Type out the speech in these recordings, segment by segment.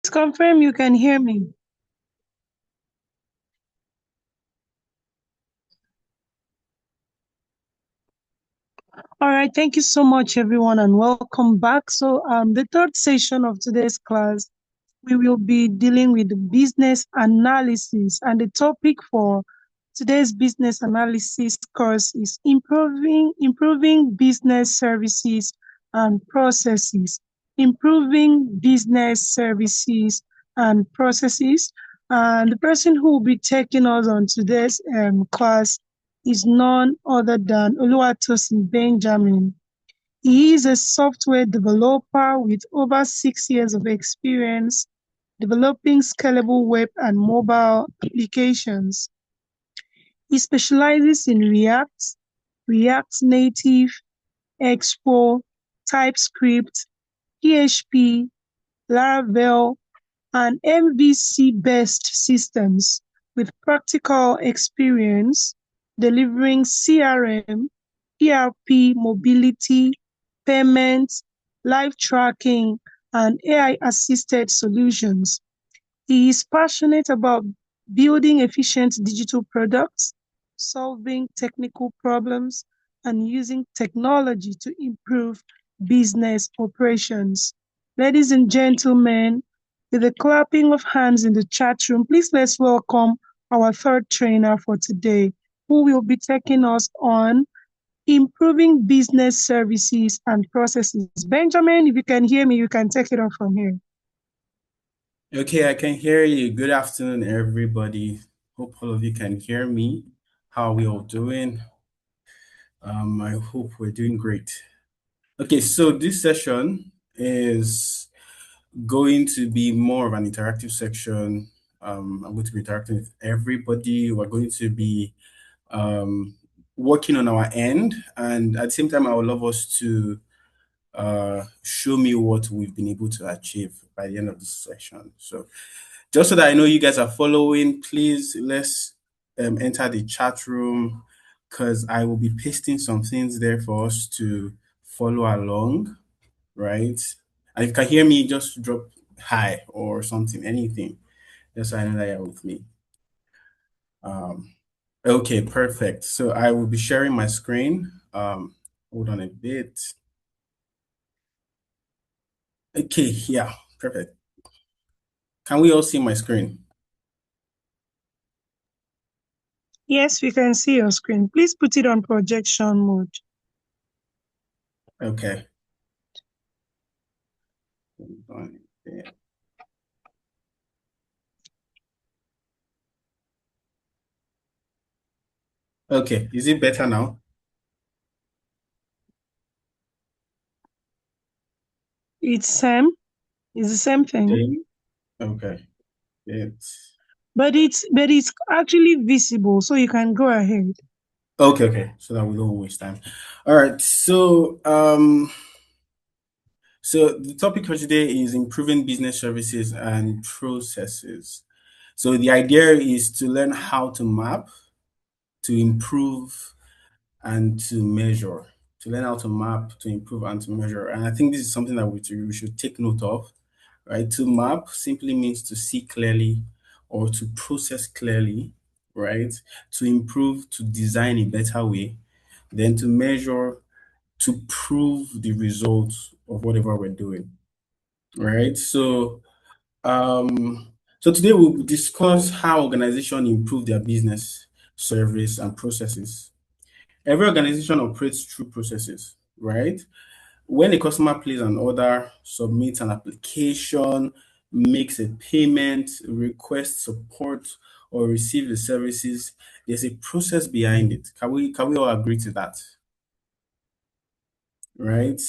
Confirm you can hear me. All right, thank you so much, everyone, and welcome back. So, the third session of today's class, we will be dealing with the business analysis, and the topic for today's business analysis course is improving business services and processes. Improving business services and processes. And the person who will be taking us on today's class is none other than Oluwatosin Benjamin. He is a software developer with over 6 years of experience developing scalable web and mobile applications. He specializes in React, React Native, Expo, TypeScript, PHP, Laravel, and MVC-based systems with practical experience delivering CRM, ERP, mobility, payments, live tracking, and AI-assisted solutions. He is passionate about building efficient digital products, solving technical problems, and using technology to improve business operations. Ladies and gentlemen, with a clapping of hands in the chat room, please let's welcome our third trainer for today, who will be taking us on improving business services and processes. Benjamin, if you can hear me, you can take it on from here. Okay, I can hear you. Good afternoon, everybody. Hope all of you can hear me. How are we all doing? I hope we're doing great. Okay, so this session is going to be more of an interactive section. I'm going to be interacting with everybody. We're going to be working on our end, and at the same time, I would love us to show me what we've been able to achieve by the end of this session. So just so that I know you guys are following, please let's enter the chat room because I will be pasting some things there for us to follow along, right? And if you can hear me, just drop hi or something, anything, just so I know that you're with me. Okay, perfect. So I will be sharing my screen. Hold on a bit. Okay, yeah, perfect. Can we all see my screen? Yes, we can see your screen. Please put it on projection mode. Okay. Okay, is it better now? It's the same thing. Okay. It's but it's actually visible, so you can go ahead. okay. So that we don't waste time. All right. So the topic for today is improving business services and processes. So the idea is to learn how to map, to improve, and to measure. To learn how to map, to improve, and to measure. And I think this is something that we should take note of, right? To map simply means to see clearly or to process clearly, right? To improve, to design a better way, then to measure, to prove the results of whatever we're doing, right? So today we'll discuss how organizations improve their business, service, and processes. Every organization operates through processes, right? When a customer places an order, submits an application, makes a payment, requests support, or receives the services, there's a process behind it. Can we all agree to that? Right?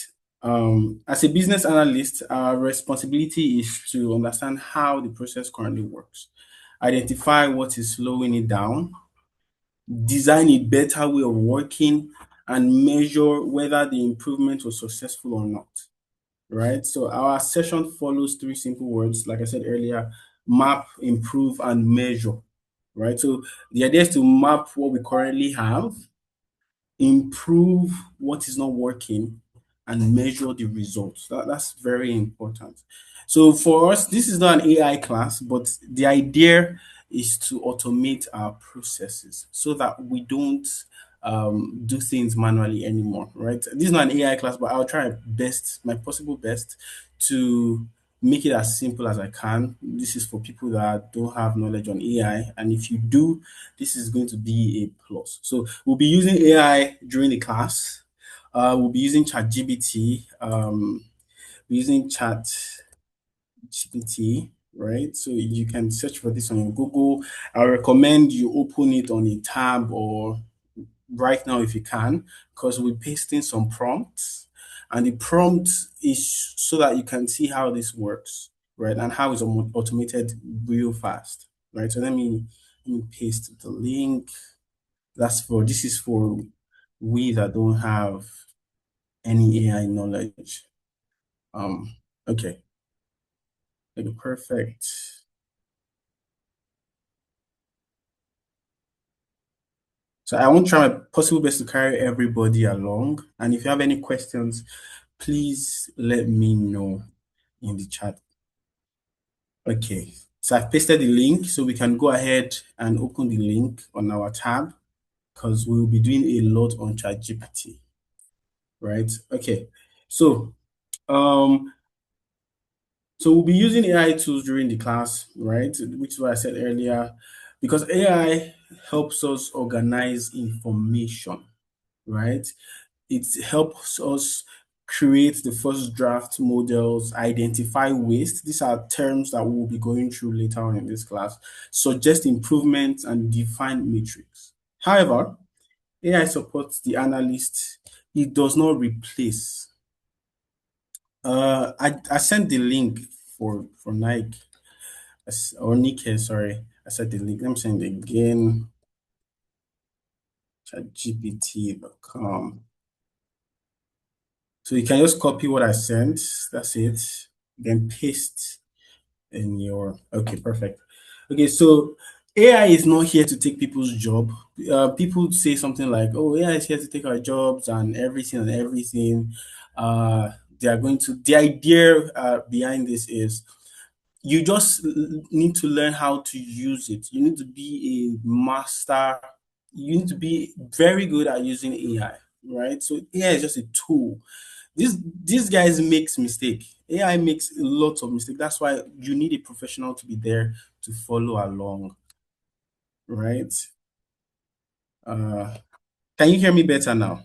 As a business analyst, our responsibility is to understand how the process currently works, identify what is slowing it down, design a better way of working, and measure whether the improvement was successful or not. Right? So our session follows three simple words, like I said earlier: map, improve, and measure. Right? So the idea is to map what we currently have, improve what is not working, and measure the results. That's very important. So for us, this is not an AI class, but the idea is to automate our processes so that we don't do things manually anymore, right? This is not an AI class, but I'll try my possible best to make it as simple as I can. This is for people that don't have knowledge on AI, and if you do, this is going to be a plus. So we'll be using AI during the class. We'll be using ChatGPT, using ChatGPT, right? So you can search for this on Google. I recommend you open it on a tab or right now if you can, because we're pasting some prompts, and the prompt is so that you can see how this works, right? And how it's automated real fast, right? So let me paste the link. This is for we that don't have any AI knowledge. Um, okay, okay, perfect. So I won't try my possible best to carry everybody along. And if you have any questions, please let me know in the chat. Okay, so I've pasted the link, so we can go ahead and open the link on our tab because we'll be doing a lot on ChatGPT, right? Okay, so um, so we'll be using AI tools during the class, right? Which is what I said earlier, because AI helps us organize information, right? It helps us create the first draft models, identify waste. These are terms that we'll be going through later on in this class, suggest improvements, and define metrics. However, AI supports the analyst. It does not replace. I sent the link for Nike or Nike, sorry. I said the link. Let me send it again. ChatGPT.com. So you can just copy what I sent. That's it. Then paste in your. Okay, perfect. Okay, so AI is not here to take people's job. People say something like, "Oh, AI is here to take our jobs and everything and everything." They are going to. The idea behind this is you just need to learn how to use it. You need to be a master. You need to be very good at using AI, right? So AI is just a tool. These guys makes mistake. AI makes lots of mistake. That's why you need a professional to be there to follow along, right? Uh, can you hear me better now?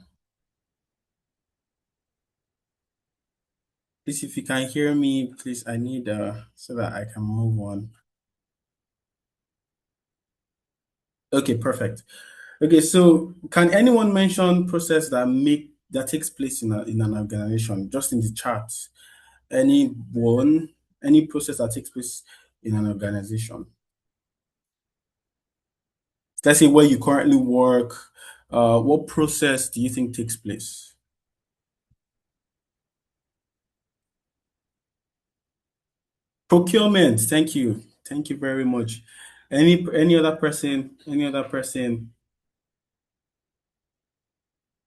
Please, if you can hear me, please, I need so that I can move on. Okay, perfect. Okay, so can anyone mention process that takes place in an organization, just in the chat? Anyone, any process that takes place in an organization? Let's say where you currently work, what process do you think takes place? Procurement. Thank you. Thank you very much. Any other person? Any other person?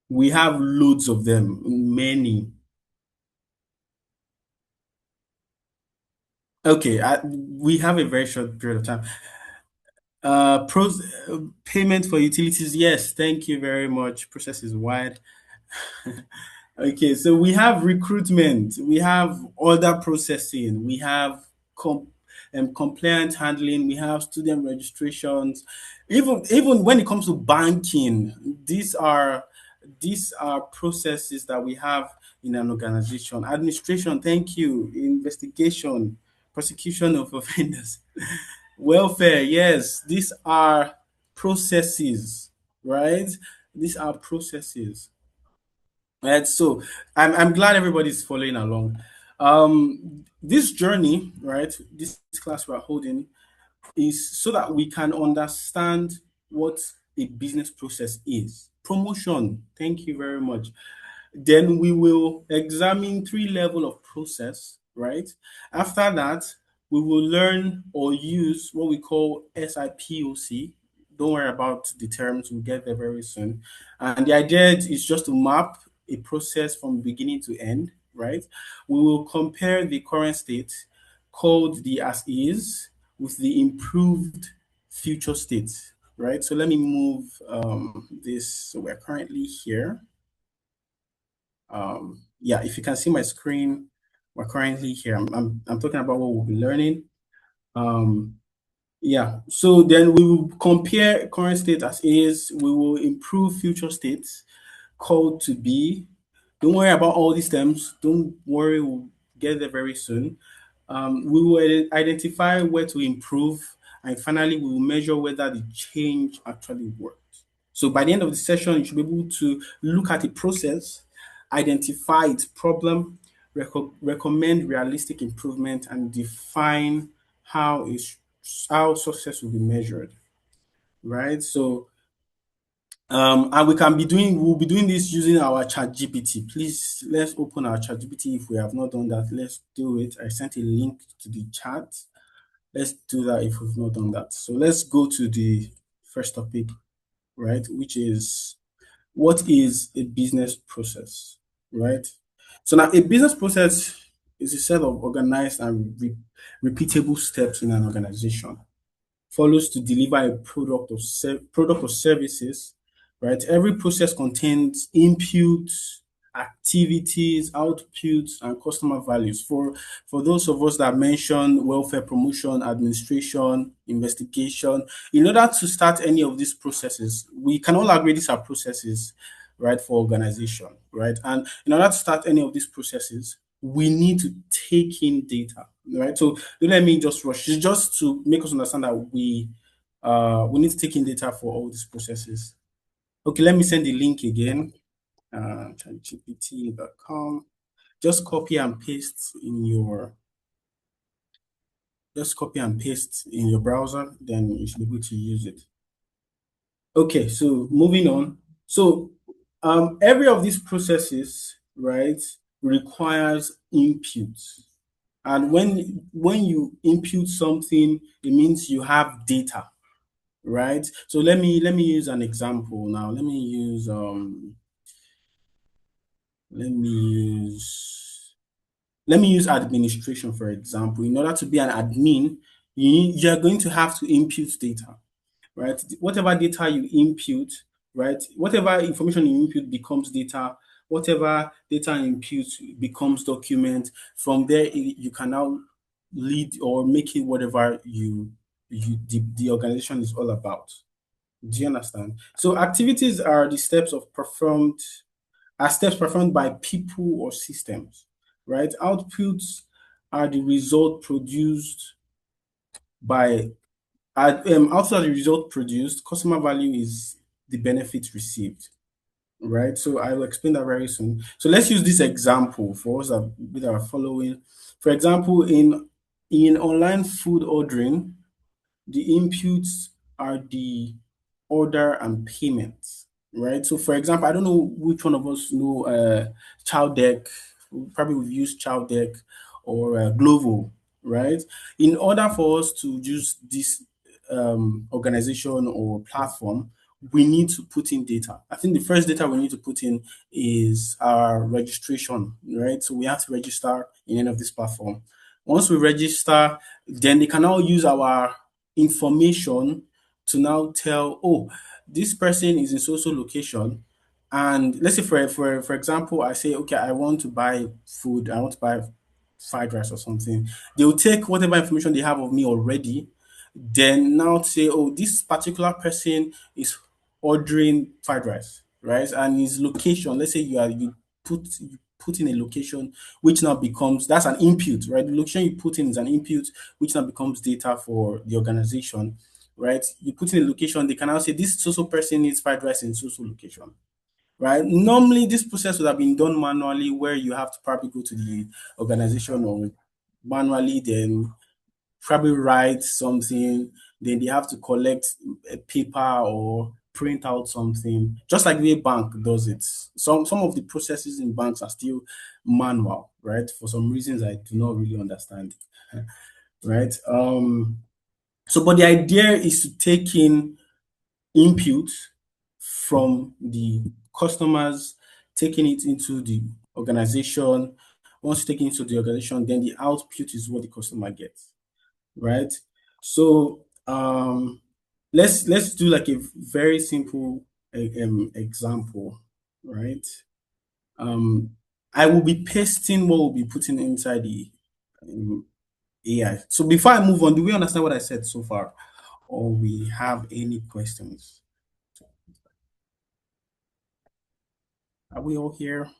We have loads of them, many. Okay, we have a very short period of time. Pros payment for utilities. Yes, thank you very much. Process is wide. Okay, so we have recruitment, we have order processing, we have compliance handling, we have student registrations. Even when it comes to banking, these are processes that we have in an organization. Administration, thank you. Investigation, prosecution of offenders, welfare. Yes, these are processes, right? These are processes. Right. So I'm glad everybody's following along. This journey, right? This class we're holding is so that we can understand what a business process is. Promotion. Thank you very much. Then we will examine three level of process, right? After that, we will learn or use what we call SIPOC. Don't worry about the terms, we'll get there very soon. And the idea is just to map a process from beginning to end, right? We will compare the current state, called the as is with the improved future state, right? So let me move this. So we're currently here. Yeah, if you can see my screen, we're currently here. I'm talking about what we'll be learning. Yeah, so then we will compare current state as is. We will improve future states called to be. Don't worry about all these terms. Don't worry, we'll get there very soon. We will identify where to improve, and finally, we will measure whether the change actually worked. So by the end of the session, you should be able to look at the process, identify its problem, recommend realistic improvement, and define how success will be measured, right? So and we'll be doing this using our chat GPT. Please, let's open our chat GPT. If we have not done that, let's do it. I sent a link to the chat. Let's do that if we've not done that. So let's go to the first topic, right? Which is, what is a business process, right? So now a business process is a set of organized and repeatable steps in an organization, follows to deliver a product or services, right? Every process contains inputs, activities, outputs, and customer values. For those of us that mention welfare promotion, administration, investigation, in order to start any of these processes, we can all agree these are processes, right, for organization, right? And in order to start any of these processes, we need to take in data, right? So don't let me just rush. It's just to make us understand that we need to take in data for all these processes. Okay, let me send the link again. ChatGPT.com. Just copy and paste in your browser, then you should be able to use it. Okay, so moving on. So every of these processes, right, requires inputs. And when you input something, it means you have data, right? So let me use an example now. Let me use administration, for example. In order to be an admin, you're going to have to input data, right? Whatever data you input, right? Whatever information you input becomes data. Whatever data input becomes document. From there, you can now lead or make it whatever the organization is all about. Do you understand? So activities are the steps performed by people or systems, right? Outputs are the result produced by outside the result produced. Customer value is the benefit received, right? So I will explain that very soon. So let's use this example for us that are following. For example, in online food ordering, the inputs are the order and payments, right? So for example, I don't know which one of us know Child Deck. Probably we've used Child Deck or Glovo, right? In order for us to use this organization or platform, we need to put in data. I think the first data we need to put in is our registration, right? So we have to register in any of this platform. Once we register, then they can now use our information to now tell, oh, this person is in social location. And let's say for example, I say, okay, I want to buy food, I want to buy fried rice or something. They will take whatever information they have of me already, then now say, oh, this particular person is ordering fried rice, right? And his location, let's say you put in a location which now becomes, that's an input, right? The location you put in is an input which now becomes data for the organization, right? You put in a location, they can now say this social person needs fried rice in social location, right? Normally, this process would have been done manually, where you have to probably go to the organization or manually, then probably write something, then they have to collect a paper or print out something, just like the way bank does it. Some of the processes in banks are still manual, right? For some reasons I do not really understand, right? So, but the idea is to take in input from the customers, taking it into the organization, once you take it into the organization, then the output is what the customer gets, right? So let's do like a very simple example, right? Um, I will be pasting what we'll be putting inside the AI. So before I move on, do we understand what I said so far, or we have any questions? Are we all here?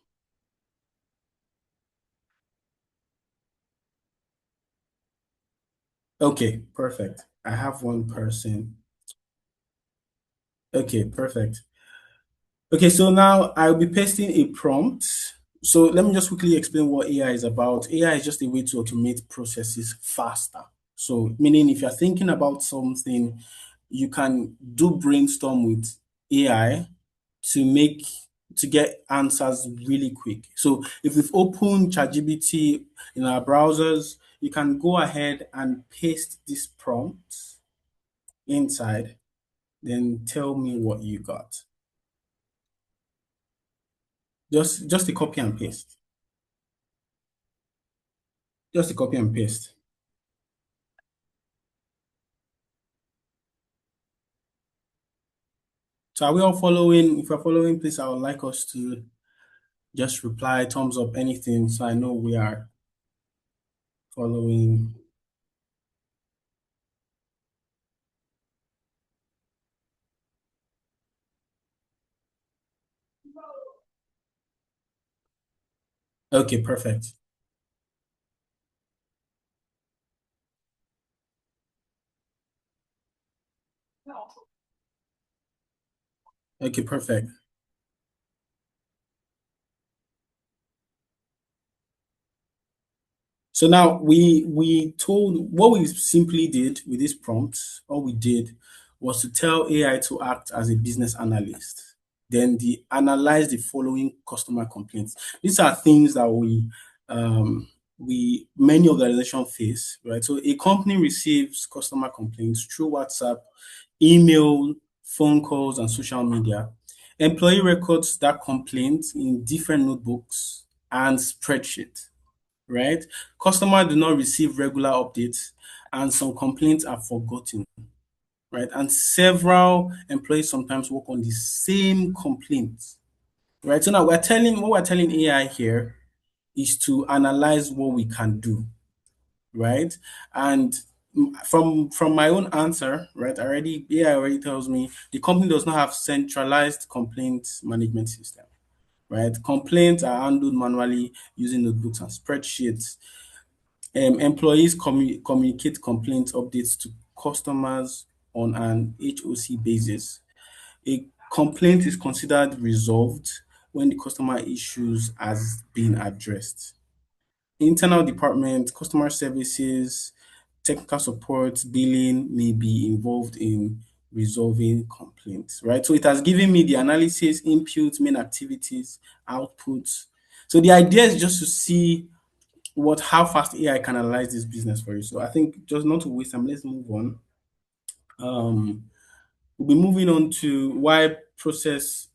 Okay, perfect. I have one person. Okay, perfect. Okay, so now I'll be pasting a prompt. So let me just quickly explain what AI is about. AI is just a way to automate processes faster. So meaning if you're thinking about something, you can do brainstorm with AI to make to get answers really quick. So if we've opened ChatGPT in our browsers, you can go ahead and paste this prompt inside, then tell me what you got. Just a copy and paste. Just a copy and paste. So are we all following? If we're following, please, I would like us to just reply, thumbs up, anything, so I know we are following. Okay, perfect. Okay, perfect. So now we told what we simply did with this prompt, all we did was to tell AI to act as a business analyst. Then the analyze the following customer complaints. These are things that we many organizations face, right? So a company receives customer complaints through WhatsApp, email, phone calls, and social media. Employee records that complaint in different notebooks and spreadsheets, right? Customers do not receive regular updates, and some complaints are forgotten, right? And several employees sometimes work on the same complaints, right? So now we're telling AI here is to analyze what we can do, right? And from my own answer, right, already AI already tells me the company does not have centralized complaint management system, right? Complaints are handled manually using notebooks and spreadsheets. Employees communicate complaint updates to customers on an HOC basis. A complaint is considered resolved when the customer issues has been addressed. Internal department, customer services, technical support, billing may be involved in resolving complaints, right? So it has given me the analysis, inputs, main activities, outputs. So the idea is just to see what how fast AI can analyze this business for you. So I think just not to waste time, let's move on. Um, we'll be moving on to why process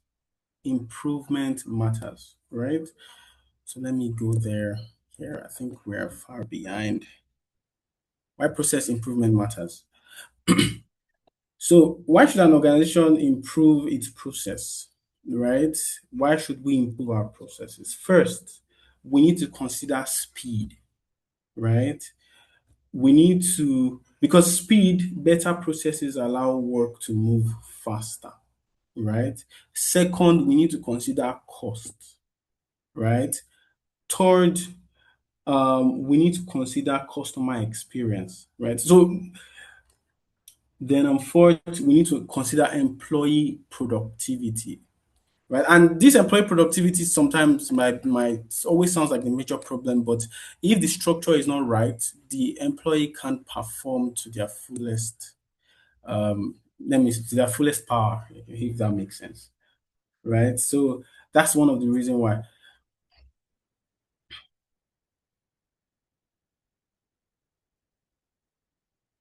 improvement matters, right? So let me go there. Here, I think we are far behind. Why process improvement matters. So why should an organization improve its process, right? Why should we improve our processes? First, we need to consider speed, right? We need to, because speed, better processes allow work to move faster, right? Second, we need to consider cost, right? Third, we need to consider customer experience, right? So then, fourth, we need to consider employee productivity, right? And this employee productivity sometimes might always sounds like the major problem, but if the structure is not right, the employee can't perform to their fullest let me to their fullest power, if that makes sense, right? So that's one of the reasons why.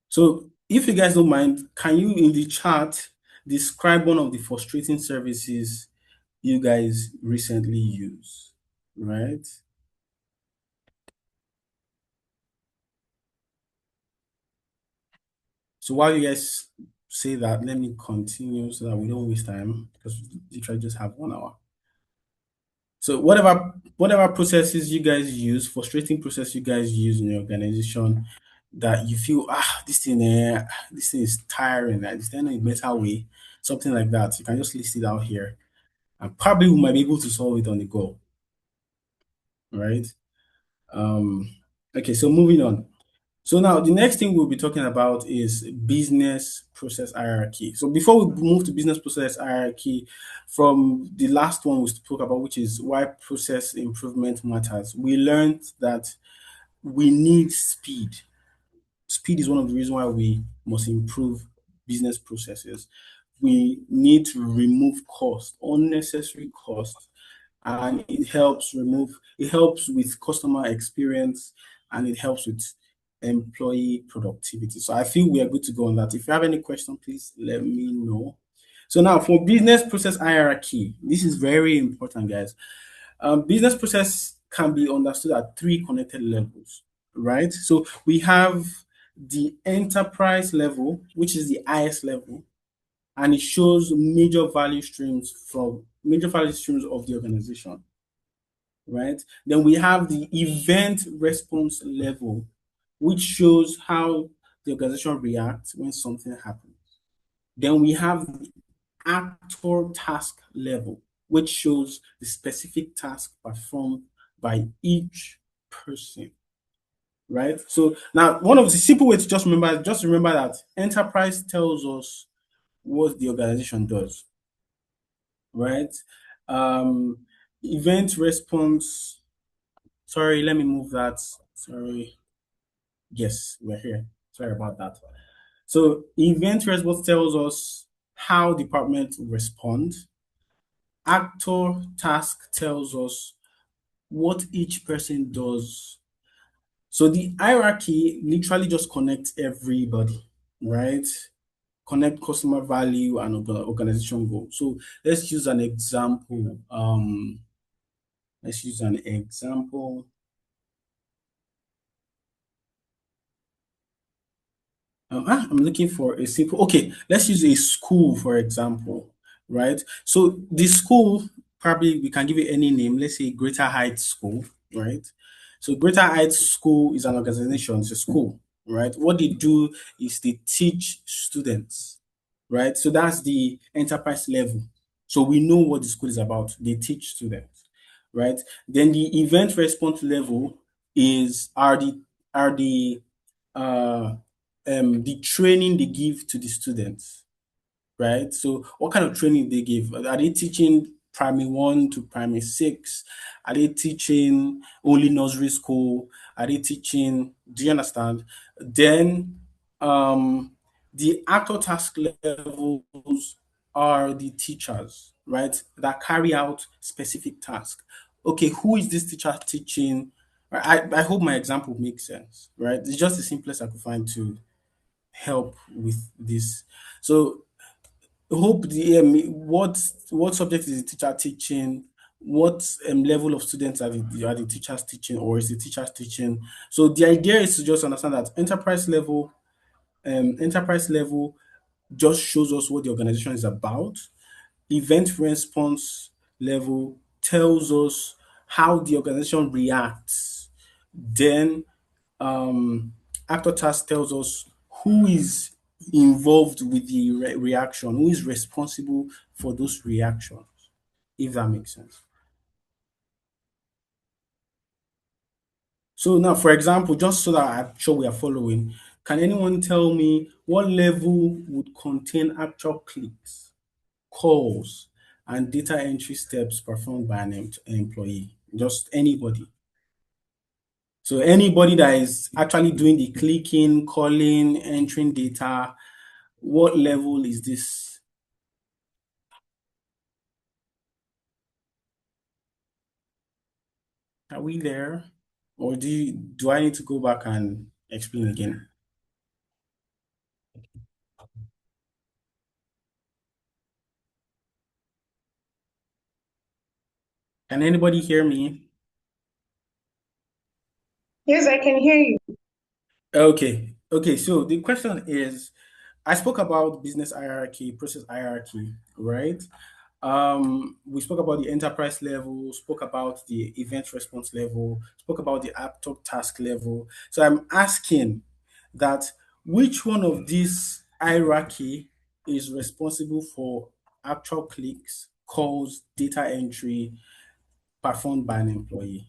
So if you guys don't mind, can you in the chat describe one of the frustrating services you guys recently use, right? So while you guys say that, let me continue so that we don't waste time because we literally just have 1 hour. So whatever processes you guys use, frustrating process you guys use in your organization that you feel this thing is tiring, is there no better way, something like that, you can just list it out here, and probably we might be able to solve it on the go, right? Um, okay, so moving on. So now the next thing we'll be talking about is business process hierarchy. So before we move to business process hierarchy, from the last one we spoke about, which is why process improvement matters, we learned that we need speed. Speed is one of the reasons why we must improve business processes. We need to remove cost, unnecessary cost, and it helps with customer experience, and it helps with employee productivity. So I feel we are good to go on that. If you have any question, please let me know. So now for business process hierarchy, this is very important, guys. Business process can be understood at three connected levels, right? So we have the enterprise level, which is the highest level, and it shows major value streams of the organization, right? Then we have the event response level, which shows how the organization reacts when something happens. Then we have the actor task level, which shows the specific task performed by each person, right? So now one of the simple ways to just remember that enterprise tells us what the organization does, right? Um, event response. Sorry, let me move that. Sorry. Yes, we're here. Sorry about that. So event response tells us how department respond. Actor task tells us what each person does. So the hierarchy literally just connects everybody, right? Connect customer value and organization goal. So let's use an example. Let's use an example. I'm looking for a simple. Okay, let's use a school for example, right? So the school, probably we can give it any name. Let's say Greater Heights School, right? So Greater Heights School is an organization. It's a school, right? What they do is they teach students, right? So that's the enterprise level. So we know what the school is about. They teach students, right? Then the event response level is are uh the training they give to the students, right? So what kind of training they give? Are they teaching primary 1 to primary 6? Are they teaching only nursery school? Are they teaching, do you understand? Then the actual task levels are the teachers, right? That carry out specific tasks. Okay, who is this teacher teaching? I hope my example makes sense, right? It's just the simplest I could find to help with this. So hope the what subject is the teacher teaching? What level of students are the teachers teaching, or is the teachers teaching? So the idea is to just understand that enterprise level just shows us what the organization is about. Event response level tells us how the organization reacts. Then actor task tells us who is involved with the reaction, who is responsible for those reactions, if that makes sense. So now, for example, just so that I'm sure we are following, can anyone tell me what level would contain actual clicks, calls, and data entry steps performed by an employee? Just anybody. So anybody that is actually doing the clicking, calling, entering data, what level is this? Are we there? Or do I need to go back and explain again? Can anybody hear me? Yes, I can hear you. Okay. Okay, so the question is, I spoke about business hierarchy, process hierarchy, right? We spoke about the enterprise level, spoke about the event response level, spoke about the app talk task level. So I'm asking that which one of these hierarchy is responsible for actual clicks, calls, data entry performed by an employee?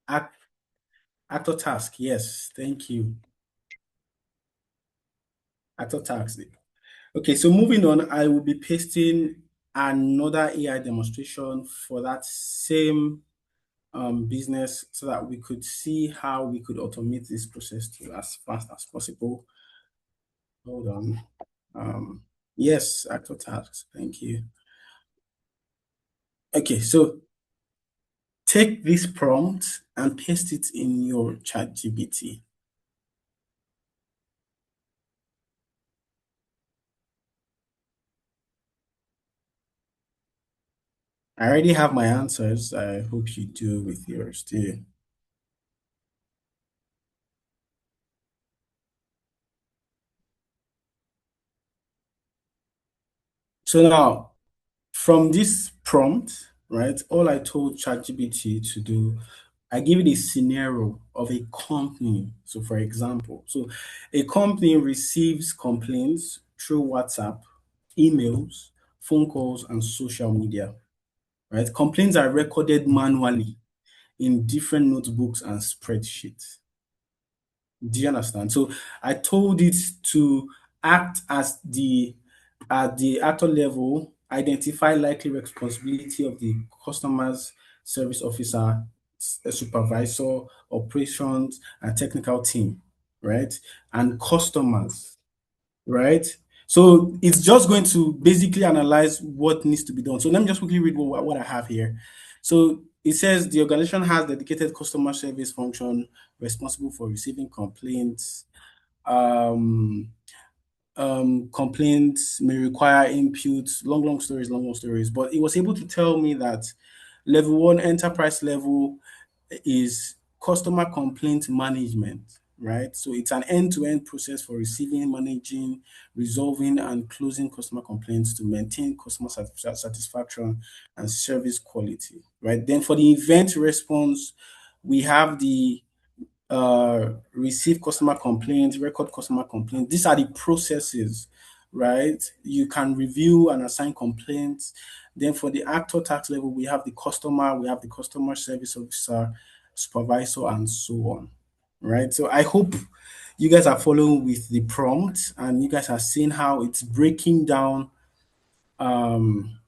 Act, actor task, yes, thank you. Actor task. Okay, so moving on, I will be pasting another AI demonstration for that same business so that we could see how we could automate this process to as fast as possible. Hold on. Yes, actual tasks. Thank you. Okay, so take this prompt and paste it in your chat GPT. I already have my answers. I hope you do with yours too. So now, from this prompt, right, all I told ChatGPT to do, I give it a scenario of a company. So, for example, so a company receives complaints through WhatsApp, emails, phone calls, and social media, right? Complaints are recorded manually in different notebooks and spreadsheets. Do you understand? So I told it to act as the at the actor level, identify likely responsibility of the customer's service officer, supervisor, operations, and technical team, right? And customers, right? So it's just going to basically analyze what needs to be done. So let me just quickly read what I have here. So it says the organization has dedicated customer service function responsible for receiving complaints. Um, Complaints may require inputs, long stories. But it was able to tell me that level one enterprise level is customer complaint management, right? So it's an end-to-end process for receiving, managing, resolving, and closing customer complaints to maintain customer satisfaction and service quality, right? Then for the event response, we have the receive customer complaints, record customer complaints. These are the processes, right? You can review and assign complaints. Then for the actor tax level, we have the customer, we have the customer service officer, supervisor, and so on, right? So I hope you guys are following with the prompt and you guys are seeing how it's breaking down um,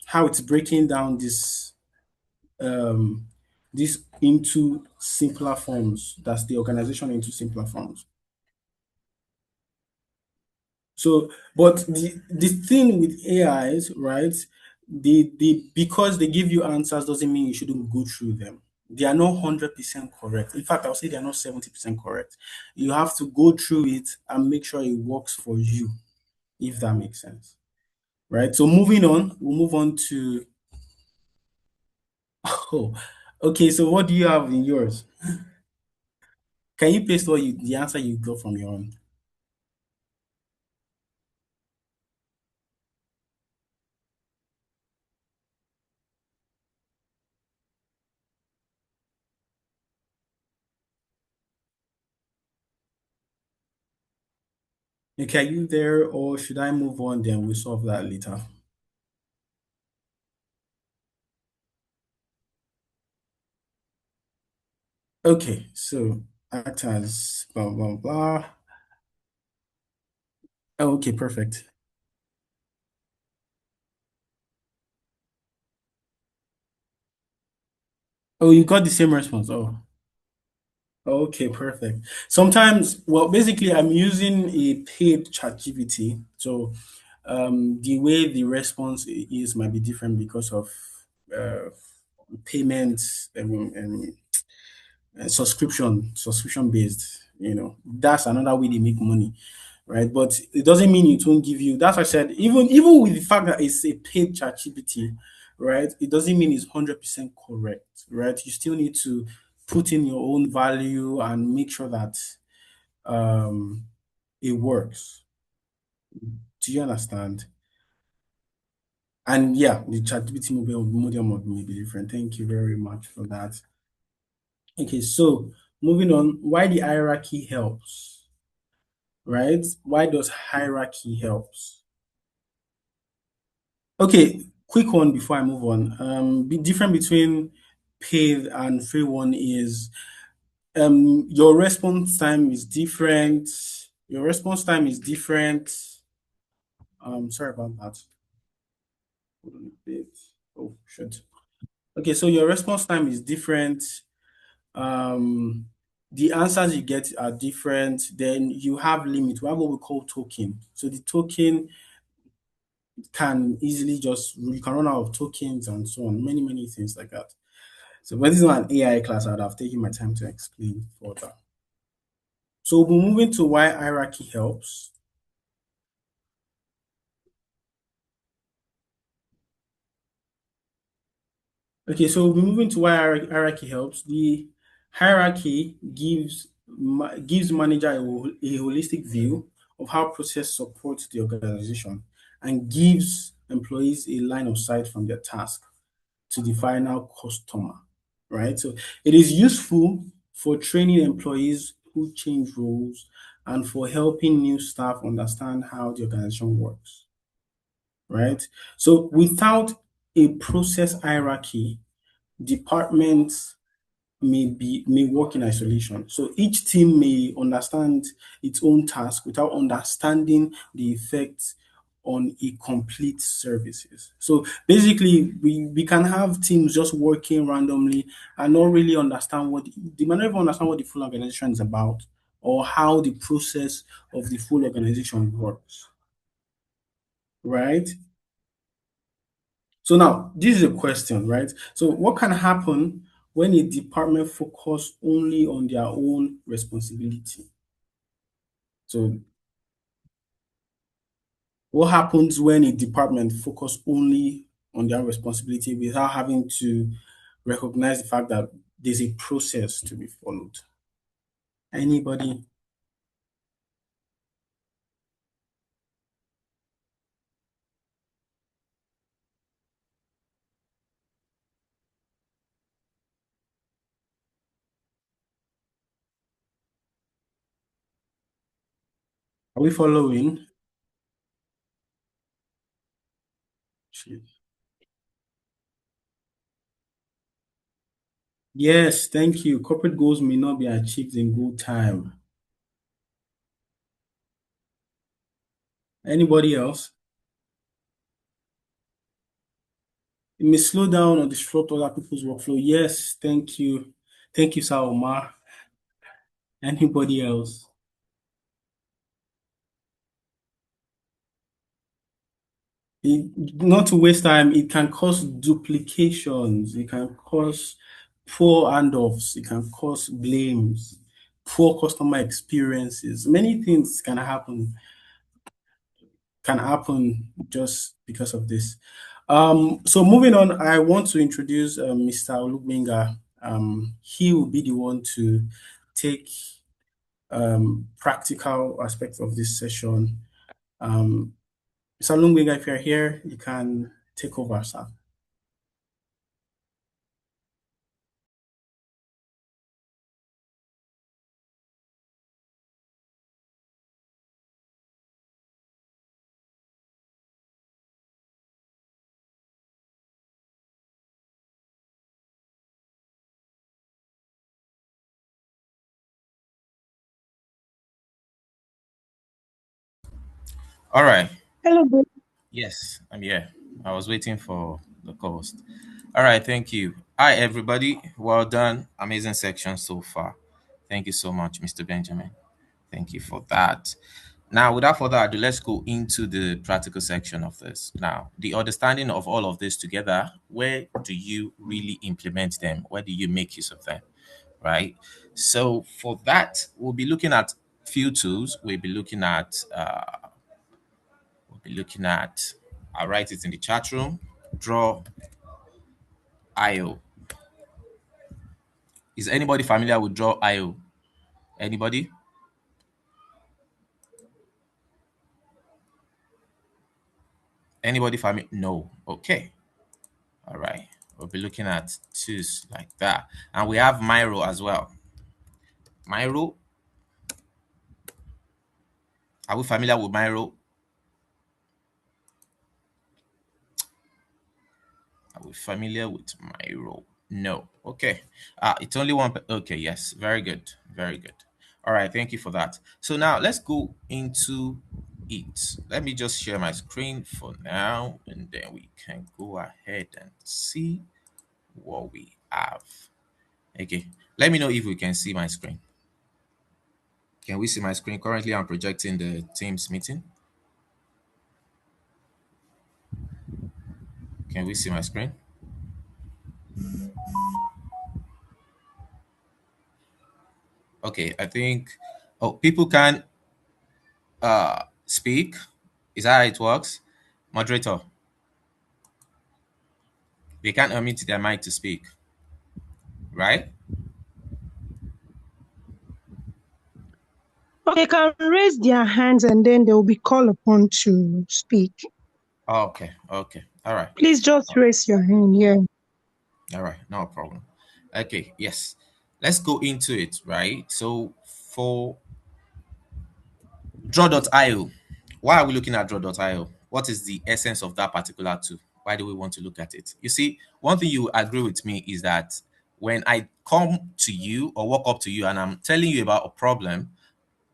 this into simpler forms. That's the organization into simpler forms. So, but the thing with AIs, right? They because they give you answers doesn't mean you shouldn't go through them. They are not 100% correct. In fact, I'll say they are not 70% correct. You have to go through it and make sure it works for you, if that makes sense. Right. So moving on, we'll move on to oh, okay. So what do you have in yours? Can you paste the answer you got from your own? Okay, are you there, or should I move on? Then we'll solve that later. Okay, so act as blah blah blah. Oh, okay, perfect. Oh, you got the same response. Oh, okay, perfect. Sometimes, well, basically, I'm using a paid chat GPT. So, the way the response is might be different because of uh, payments and subscription based. That's another way they make money, right? But it doesn't mean it won't give you. That's why I said even with the fact that it's a paid ChatGPT, right? It doesn't mean it's 100% correct, right? You still need to put in your own value and make sure that um, it works. Do you understand? And yeah, the ChatGPT model may be different. Thank you very much for that. Okay, so moving on, why the hierarchy helps, right? Why does hierarchy helps? Okay, quick one before I move on. The difference between paid and free one is your response time is different. Your response time is different. Sorry about that. Hold on a bit. Oh, shit. Okay, so your response time is different. Um, the answers you get are different. Then you have limit. We have what we call token. So the token can easily just you can run out of tokens and so on. Many things like that. So, but this is not an AI class. I'd have taken my time to explain further. So we'll be moving to why hierarchy helps. Okay, so we'll be moving to why hierarchy helps. The hierarchy gives manager a holistic view of how process supports the organization and gives employees a line of sight from their task to the final customer, right? So it is useful for training employees who change roles and for helping new staff understand how the organization works, right? So without a process hierarchy, departments may work in isolation. So each team may understand its own task without understanding the effects on a complete services. So basically, we can have teams just working randomly and not really understand they might not even understand what the full organization is about or how the process of the full organization works, right? So now this is a question, right? So what can happen when a department focus only on their own responsibility? So what happens when a department focus only on their responsibility without having to recognize the fact that there's a process to be followed? Anybody? Are we following? Yes, thank you. Corporate goals may not be achieved in good time. Anybody else? It may slow down or disrupt other people's workflow. Yes, thank you. Thank you, Sir Omar. Anybody else? Not to waste time, it can cause duplications, it can cause poor handoffs, it can cause blames, poor customer experiences. Many things can happen just because of this. So moving on, I want to introduce Mr. Olugbenga. He will be the one to take practical aspects of this session. Mr. Olugbenga, if you're here, you can take over, sir. All right. Hello, bro. Yes, I'm here. I was waiting for the cost. All right. Thank you. Hi, everybody. Well done. Amazing section so far. Thank you so much, Mr. Benjamin. Thank you for that. Now, without further ado, let's go into the practical section of this. Now, the understanding of all of this together, where do you really implement them? Where do you make use of them? Right. So, for that, we'll be looking at few tools. We'll be looking at I'll write it in the chat room. Draw IO. Is anybody familiar with draw IO? Anybody? Anybody familiar? No. Okay. All right. We'll be looking at tools like that. And we have Miro as well. Miro. Are we familiar with Miro? Are we familiar with Miro? No. Okay. It's only one. Okay. Yes. Very good. Very good. All right. Thank you for that. So now let's go into it. Let me just share my screen for now, and then we can go ahead and see what we have. Okay. Let me know if we can see my screen. Can we see my screen? Currently, I'm projecting the Teams meeting. Can we see my screen? Okay, I think people can speak. Is that how it works? Moderator, they can't unmute their mic to speak, right? Okay, can raise their hands and then they will be called upon to speak. Okay, okay. All right. Please just raise your hand. Yeah. All right, no problem. Okay, yes. Let's go into it, right? So for draw.io, why are we looking at draw.io? What is the essence of that particular tool? Why do we want to look at it? You see, one thing you agree with me is that when I come to you or walk up to you and I'm telling you about a problem,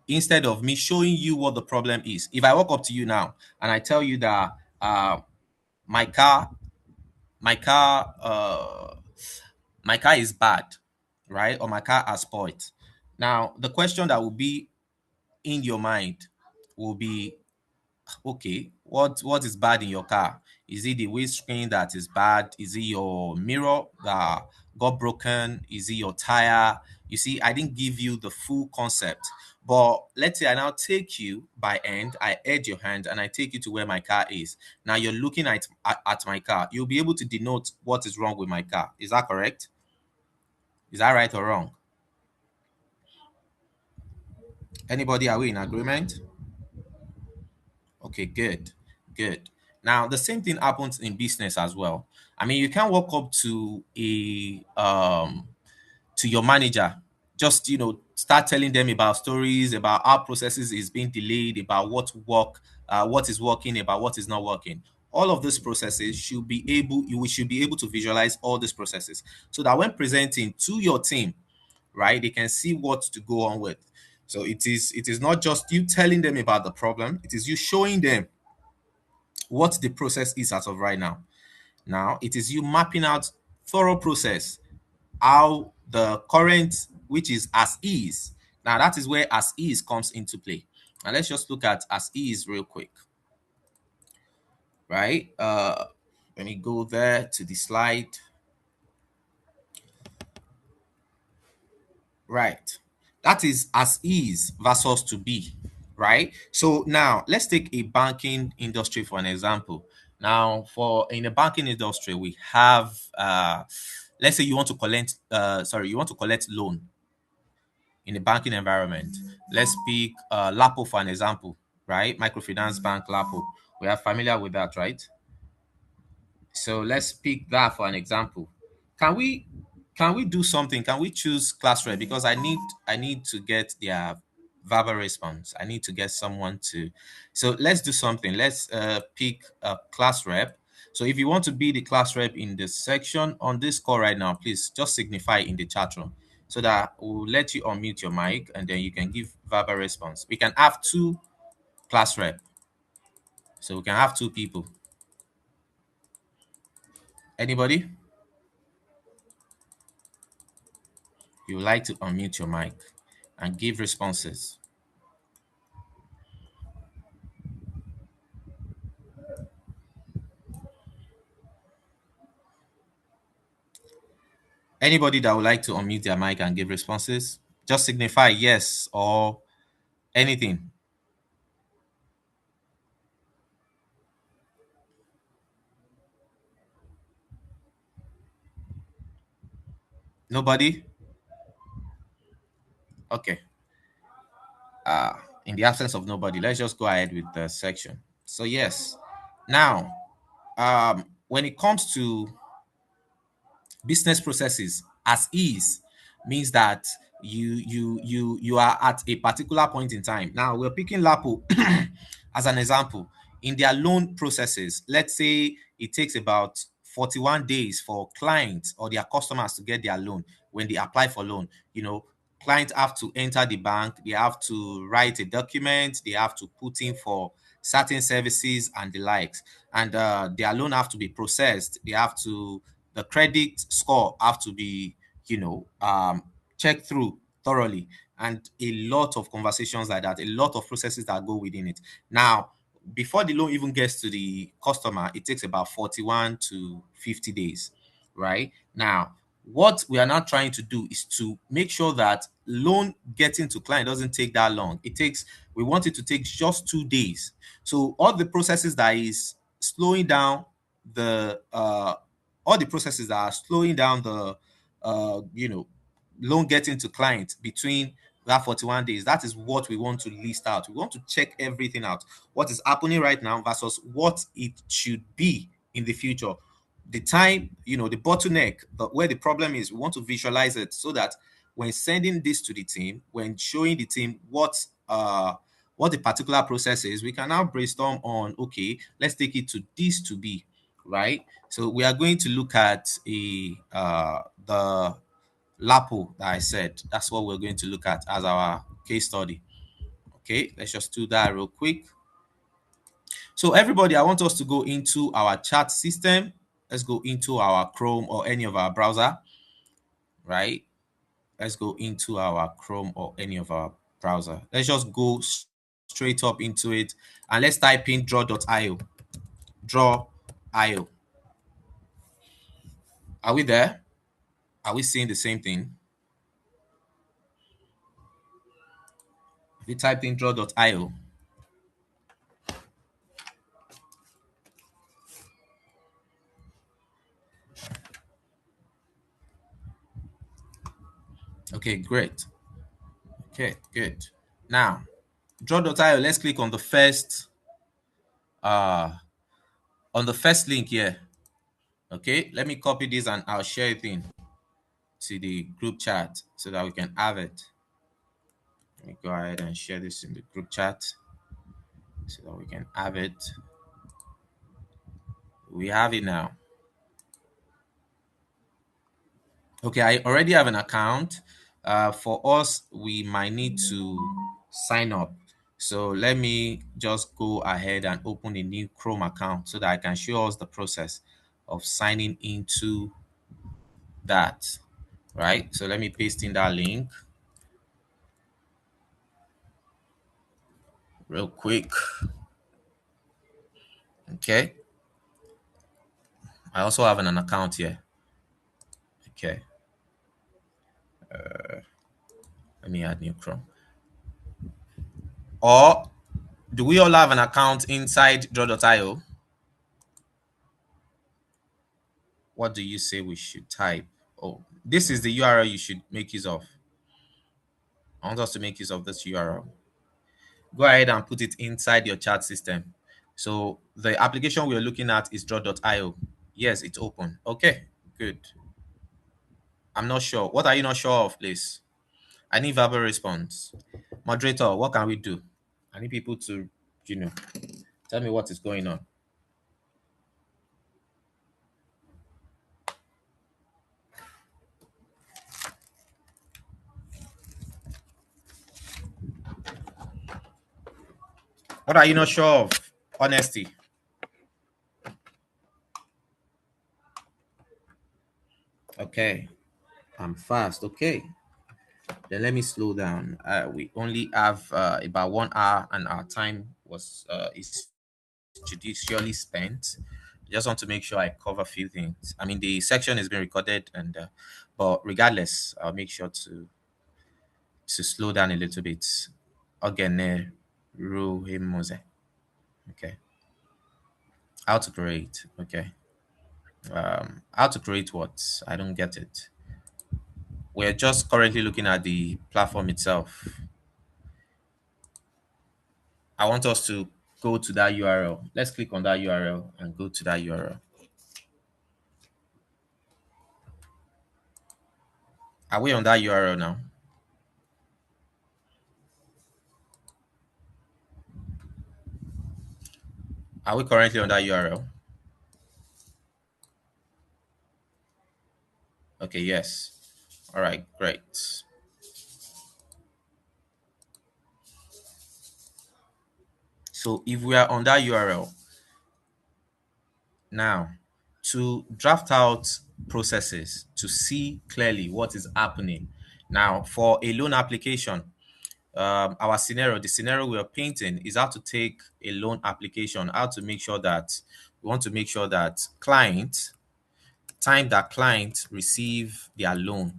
instead of me showing you what the problem is, if I walk up to you now and I tell you that my car, my car, my car is bad, right? Or my car has spoiled. Now, the question that will be in your mind will be, okay, what is bad in your car? Is it the windscreen that is bad? Is it your mirror that got broken? Is it your tire? You see, I didn't give you the full concept. But let's say I now take you by hand, I aid your hand, and I take you to where my car is. Now you're looking at my car. You'll be able to denote what is wrong with my car. Is that correct? Is that right or wrong? Anybody, are we in agreement? Okay, good, good. Now the same thing happens in business as well. I mean, you can't walk up to your manager, just start telling them about stories about how processes is being delayed, about what is working, about what is not working. All of these processes should be able you should be able to visualize all these processes so that when presenting to your team, right, they can see what to go on with. So it is not just you telling them about the problem, it is you showing them what the process is as of right now. Now it is you mapping out thorough process, how the current, which is as is. Now that is where as is comes into play. Now let's just look at as is real quick, right? Let me go there to the slide. Right. That is as is versus to be, right? So now let's take a banking industry for an example. Now, for in the banking industry, we have let's say you want to collect loan in the banking environment. Let's pick Lapo for an example, right? Microfinance bank Lapo. We are familiar with that, right? So let's pick that for an example. Can we do something? Can we choose class rep? Because I need to get their verbal response. I need to get someone to. So let's do something. Let's pick a class rep. So if you want to be the class rep in this section on this call right now, please just signify in the chat room so that we'll let you unmute your mic and then you can give verbal response. We can have two class rep. So we can have two people. Anybody? You would like to unmute your mic and give responses. Anybody that would like to unmute their mic and give responses, just signify yes or anything. Nobody? Okay. In the absence of nobody, let's just go ahead with the section. So yes, now when it comes to business processes, as is means that you are at a particular point in time. Now we're picking Lapo as an example. In their loan processes, let's say it takes about 41 days for clients or their customers to get their loan. When they apply for loan, clients have to enter the bank, they have to write a document, they have to put in for certain services and the likes, and their loan have to be processed. The credit score have to be, checked through thoroughly, and a lot of conversations like that, a lot of processes that go within it. Now, before the loan even gets to the customer, it takes about 41 to 50 days, right? Now, what we are now trying to do is to make sure that loan getting to client doesn't take that long. We want it to take just 2 days. So all the processes that is slowing down the all the processes that are slowing down the loan getting to clients between that 41 days, that is what we want to list out. We want to check everything out, what is happening right now versus what it should be in the future. The time, the bottleneck, where the problem is, we want to visualize it so that when sending this to the team, when showing the team what the particular process is, we can now brainstorm on, okay, let's take it to this to be, right? So we are going to look at the LAPO that I said. That's what we're going to look at as our case study. Okay, let's just do that real quick. So everybody, I want us to go into our chat system. Let's go into our Chrome or any of our browser, right? Let's go into our Chrome or any of our browser. Let's just go straight up into it, and let's type in draw.io. Draw.io. Are we there? Are we seeing the same thing? If you typed in draw.io, okay, great. Okay, good. Now, draw.io, let's click on the first link here. Okay, let me copy this and I'll share it in to the group chat so that we can have it. Let me go ahead and share this in the group chat so that we can have it. We have it now. Okay, I already have an account. For us, we might need to sign up. So let me just go ahead and open a new Chrome account so that I can show us the process of signing into that, right? So let me paste in that link real quick. Okay. I also have an account here. Okay. Let me add new Chrome. Or do we all have an account inside draw.io? What do you say we should type? Oh, this is the URL you should make use of. I want us to make use of this URL. Go ahead and put it inside your chat system. So the application we're looking at is draw.io. Yes, it's open. Okay, good. I'm not sure. What are you not sure of, please? I need verbal response. Moderator, what can we do? I need people to, tell me what is going on. What are you not sure of? Honesty. Okay. I'm fast. Okay. Then let me slow down. We only have about 1 hour, and our time is judicially spent. Just want to make sure I cover a few things. I mean, the section is being recorded, and but regardless, I'll make sure to slow down a little bit. Again, Ruhimose. Okay. How to create? Okay. How to create what? I don't get it. We're just currently looking at the platform itself. I want us to go to that URL. Let's click on that URL and go to that URL. Are we on that URL now? Are we currently on that URL? Okay, yes. All right, great. So if we are on that URL now, to draft out processes to see clearly what is happening. Now, for a loan application, our scenario, the scenario we are painting is how to take a loan application, how to make sure that we want to make sure that client receive their loan,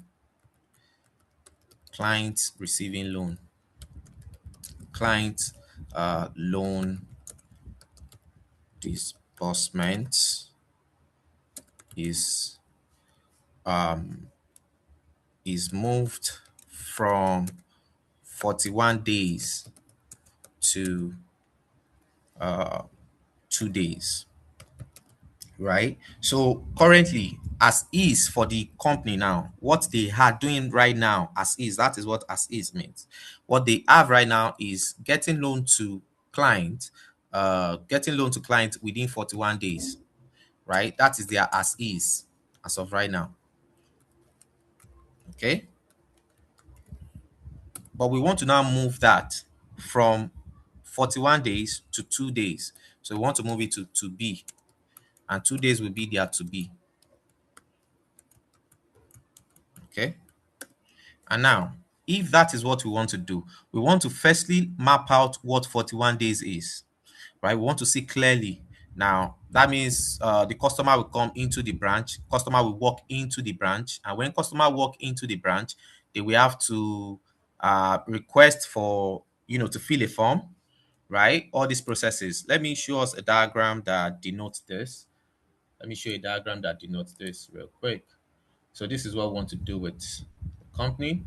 client receiving loan, client loan disbursement is moved from 41 days to 2 days, right? So currently, as is for the company now, what they are doing right now, as is, that is what as is means. What they have right now is getting loan to client within 41 days, right? That is their as is as of right now. Okay. But we want to now move that from 41 days to 2 days. So we want to move it to B, and 2 days will be there to B. Okay. And now, if that is what we want to do, we want to firstly map out what 41 days is, right? We want to see clearly. Now, that means the customer will come into the branch, customer will walk into the branch, and when customer walk into the branch, they will have to request for, to fill a form, right? All these processes. Let me show us a diagram that denotes this. Let me show you a diagram that denotes this real quick. So this is what we want to do with the company.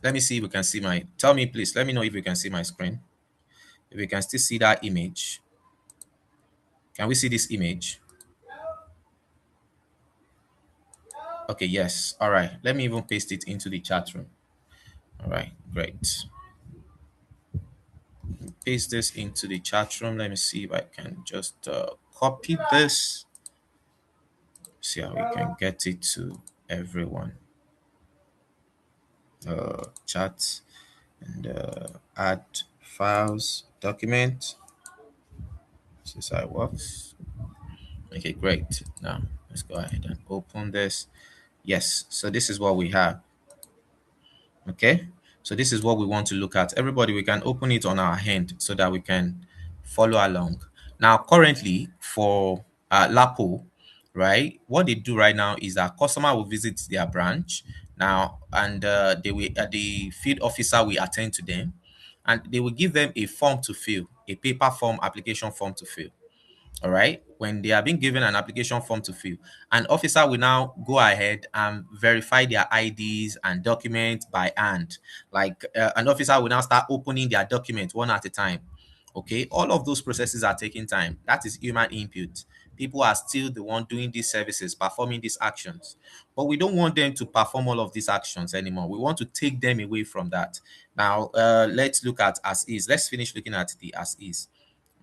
Let me see if we can see tell me please, let me know if you can see my screen. If you can still see that image. Can we see this image? Okay, yes. All right. Let me even paste it into the chat room. All right, great. Paste this into the chat room. Let me see if I can just copy this. See how we can get it to everyone. Chat and add files, document. This is how it works. Okay, great. Now let's go ahead and open this. Yes, so this is what we have. Okay, so this is what we want to look at. Everybody, we can open it on our hand so that we can follow along. Now, currently for Lapo, right, what they do right now is that customer will visit their branch now, and the field officer will attend to them, and they will give them a form to fill, a paper form, application form to fill. All right, when they are being given an application form to fill, an officer will now go ahead and verify their IDs and documents by hand. Like an officer will now start opening their documents one at a time. Okay, all of those processes are taking time. That is human input. People are still the one doing these services, performing these actions, but we don't want them to perform all of these actions anymore. We want to take them away from that. Now let's look at as is. Let's finish looking at the as is,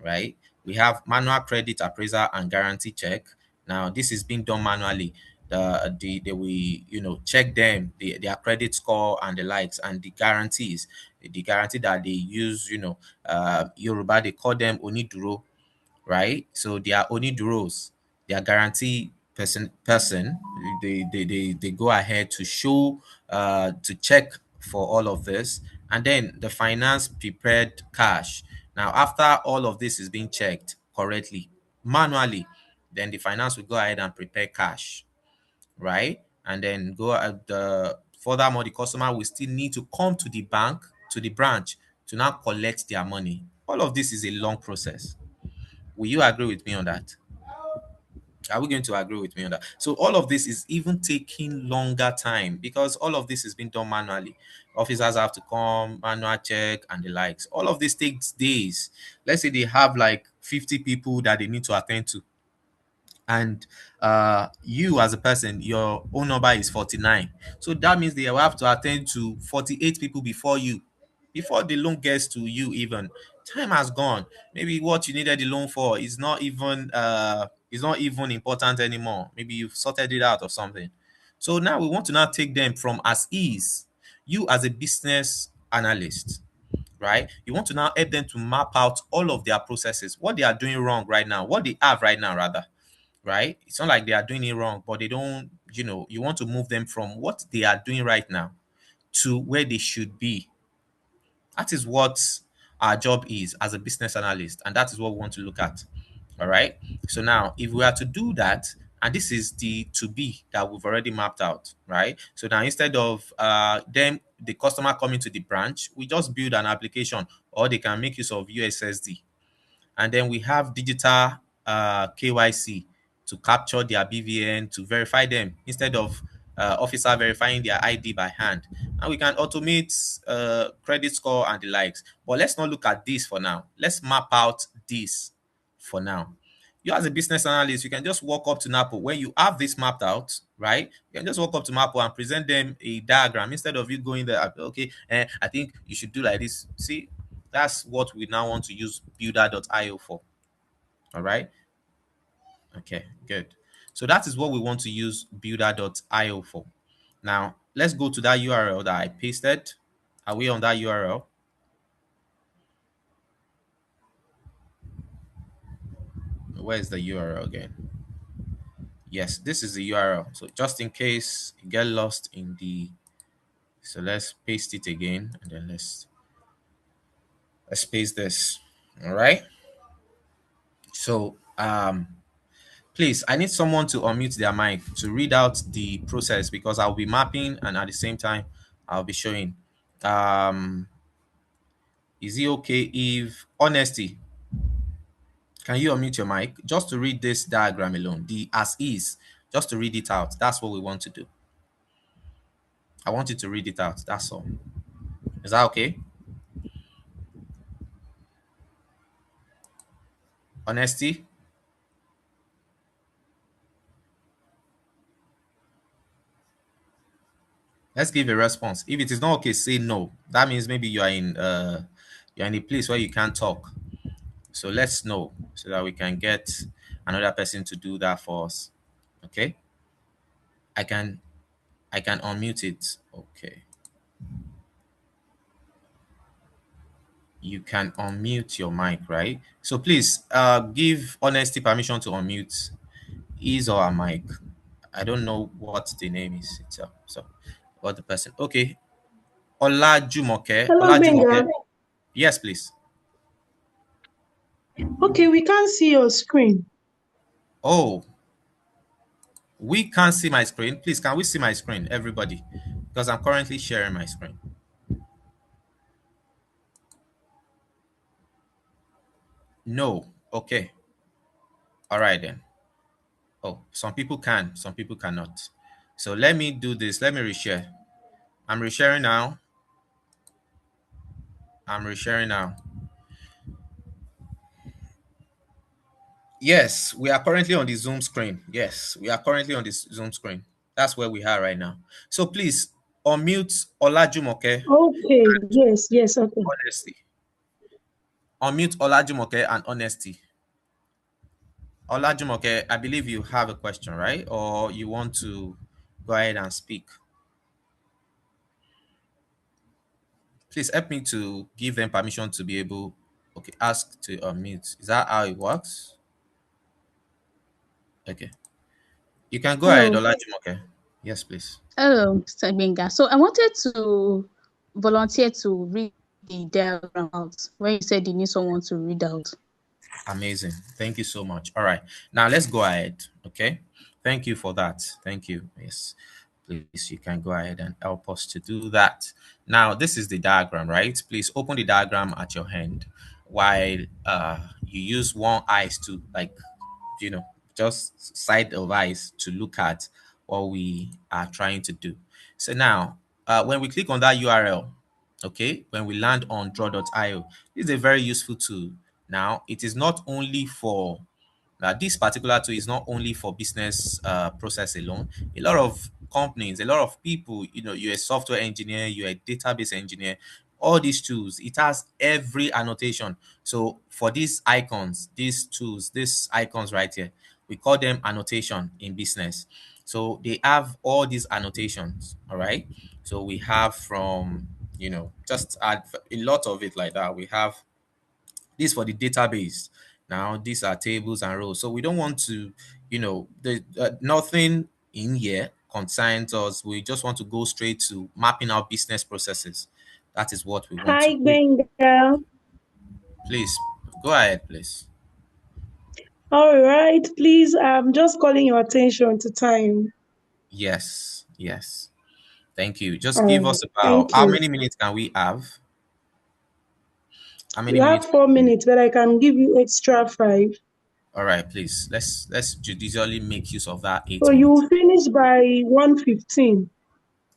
right? We have manual credit appraisal and guarantee check. Now this is being done manually. They will check them, their credit score and the likes, and the guarantees, the guarantee that they use, Yoruba, they call them oniduro, right? So they are oniduros, they are guarantee person. They go ahead to show to check for all of this, and then the finance prepared cash. Now after all of this is being checked correctly manually, then the finance will go ahead and prepare cash, right? And then go at the furthermore, the customer will still need to come to the bank, to the branch, to now collect their money. All of this is a long process. Will you agree with me on that? Are we going to agree with me on that? So all of this is even taking longer time because all of this is being done manually. Officers have to come, manual check, and the likes. All of this takes days. Let's say they have like 50 people that they need to attend to, and you as a person, your own number is 49. So that means they will have to attend to 48 people before you, before the loan gets to you. Even time has gone. Maybe what you needed the loan for is not even important anymore. Maybe you've sorted it out or something. So now we want to now take them from as is. You as a business analyst, right? You want to now help them to map out all of their processes, what they are doing wrong right now, what they have right now, rather, right? It's not like they are doing it wrong, but they don't, you want to move them from what they are doing right now to where they should be. That is what our job is as a business analyst, and that is what we want to look at. All right. So now, if we are to do that, and this is the to be that we've already mapped out, right? So now, instead of them, the customer coming to the branch, we just build an application, or they can make use of USSD. And then we have digital KYC to capture their BVN, to verify them instead of officer verifying their ID by hand. And we can automate credit score and the likes. But let's not look at this for now. Let's map out this for now. You as a business analyst, you can just walk up to NAPO. When you have this mapped out, right, you can just walk up to NAPO and present them a diagram instead of you going there, okay, I think you should do like this. See, that's what we now want to use builder.io for. All right. Okay, good. So that is what we want to use builder.io for. Now, let's go to that URL that I pasted. Are we on that URL? Where is the URL again? Yes, this is the URL. So just in case you get lost in the, so let's paste it again, and then let's paste this. All right. So please, I need someone to unmute their mic to read out the process, because I'll be mapping and at the same time I'll be showing. Is it okay if honesty? Can you unmute your mic just to read this diagram alone? The as is, just to read it out. That's what we want to do. I want you to read it out. That's all. Is that okay? Honesty? Let's give a response. If it is not okay, say no. That means maybe you're in a place where you can't talk. So let's know so that we can get another person to do that for us. Okay? I can unmute it. Okay. You can unmute your mic, right? So please give honesty permission to unmute his or her mic. I don't know what the name is itself. So what the person, okay. Olajumoke. Hello, Olajumoke. Benga. Yes, please. Okay, we can't see your screen. Oh, we can't see my screen. Please, can we see my screen, everybody? Because I'm currently sharing my screen. No. Okay. All right then. Oh, some people can, some people cannot. So let me do this. Let me reshare. I'm resharing now. I'm resharing now. Yes, we are currently on the Zoom screen. Yes, we are currently on this Zoom screen. That's where we are right now. So please unmute Olajumoke. Okay, yes, okay. Honesty. Unmute Olajumoke and honesty. Olajumoke, I believe you have a question, right? Or you want to go ahead and speak? Please help me to give them permission to be able, okay, ask to unmute. Is that how it works? Okay. You can go ahead, Hello. Olajumoke. Yes, please. Hello, Mr. Benga. So I wanted to volunteer to read the diagram out when you said you need someone to read out. Amazing. Thank you so much. All right. Now let's go ahead. Okay. Thank you for that. Thank you. Yes. Please, you can go ahead and help us to do that. Now, this is the diagram, right? Please open the diagram at your hand while you use one eyes to, like, just side of eyes to look at what we are trying to do. So now, when we click on that URL, okay, when we land on draw.io, this is a very useful tool. Now, it is not only for this particular tool is not only for business process alone. A lot of companies, a lot of people, you're a software engineer, you're a database engineer, all these tools, it has every annotation. So for these icons, these tools, these icons right here, we call them annotation in business. So they have all these annotations, all right? So we have from, just add a lot of it like that. We have this for the database. Now, these are tables and rows. So we don't want to, the nothing in here concerns us. We just want to go straight to mapping out business processes. That is what we want to Hi, do. Benga. Please go ahead, please. All right, please, I'm just calling your attention to time. Yes, yes. Thank you. Just give us about Thank how you. many minutes can we have? How many You have minutes? 4 minutes, but I can give you extra 5. All right, please. Let's judicially make use of that So 8 you minutes. will finish by 1:15.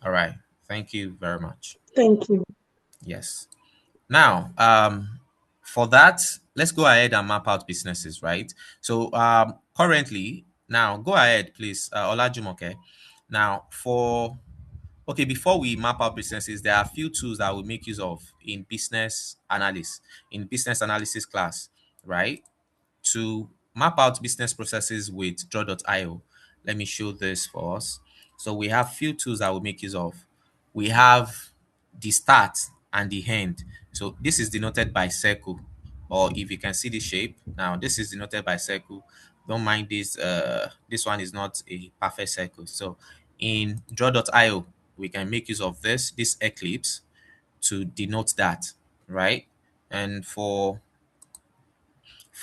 All right. Thank you very much. Thank you. Yes. Now, for that, let's go ahead and map out businesses, right? So, currently, now go ahead, please, Olajumoke. Now, before we map out businesses, there are a few tools that we make use of in business analysis class, right? To map out business processes with draw.io. Let me show this for us. So we have few tools that we make use of. We have the start and the end. So this is denoted by circle, or if you can see the shape, now this is denoted by circle. Don't mind this, this one is not a perfect circle. So in draw.io, we can make use of this eclipse to denote that, right? And for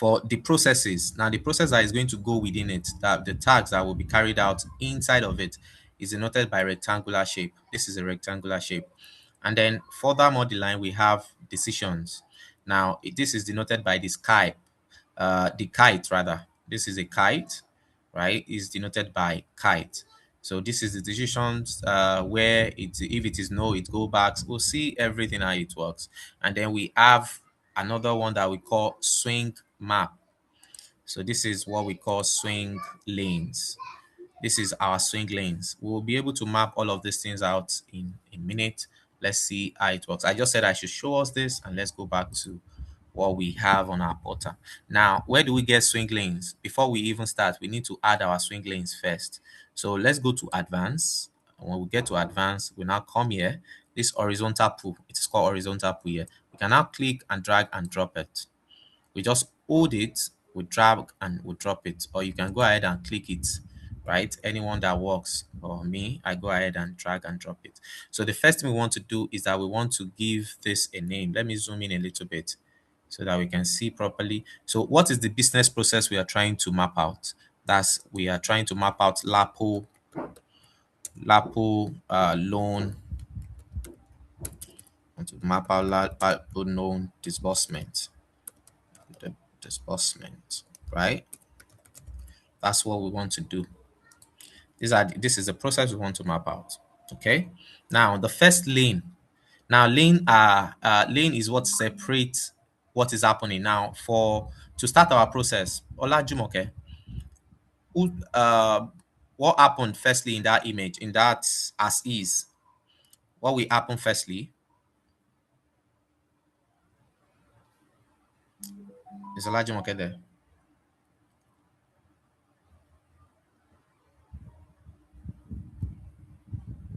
the processes, now the process that is going to go within it, that the tags that will be carried out inside of it is denoted by rectangular shape. This is a rectangular shape. And then furthermore the line, we have decisions. Now this is denoted by the sky, the kite rather. This is a kite, right? Is denoted by kite. So this is the decisions where if it is no, it go back. We'll see everything how it works. And then we have another one that we call swing map. So this is what we call swing lanes. This is our swing lanes. We will be able to map all of these things out in a minute. Let's see how it works. I just said I should show us this, and let's go back to what we have on our portal. Now, where do we get swing lanes? Before we even start, we need to add our swing lanes first. So let's go to advanced. When we get to advanced, we now come here. This horizontal pool, it is called horizontal pool here. We can now click and drag and drop it. We just hold it, we drag and we drop it, or you can go ahead and click it, right? Anyone that works. For me, I go ahead and drag and drop it. So the first thing we want to do is that we want to give this a name. Let me zoom in a little bit so that we can see properly. So what is the business process we are trying to map out? We are trying to map out Lapo loan, and to map out Lapo loan disbursement. The disbursement, right? That's what we want to do. This is the process we want to map out. Okay. Now the first lane. Now lane is what separates what is happening. Now to start our process, Olajumoke, who what happened firstly in that image, in that as is? What will happen firstly? Is Olajumoke there?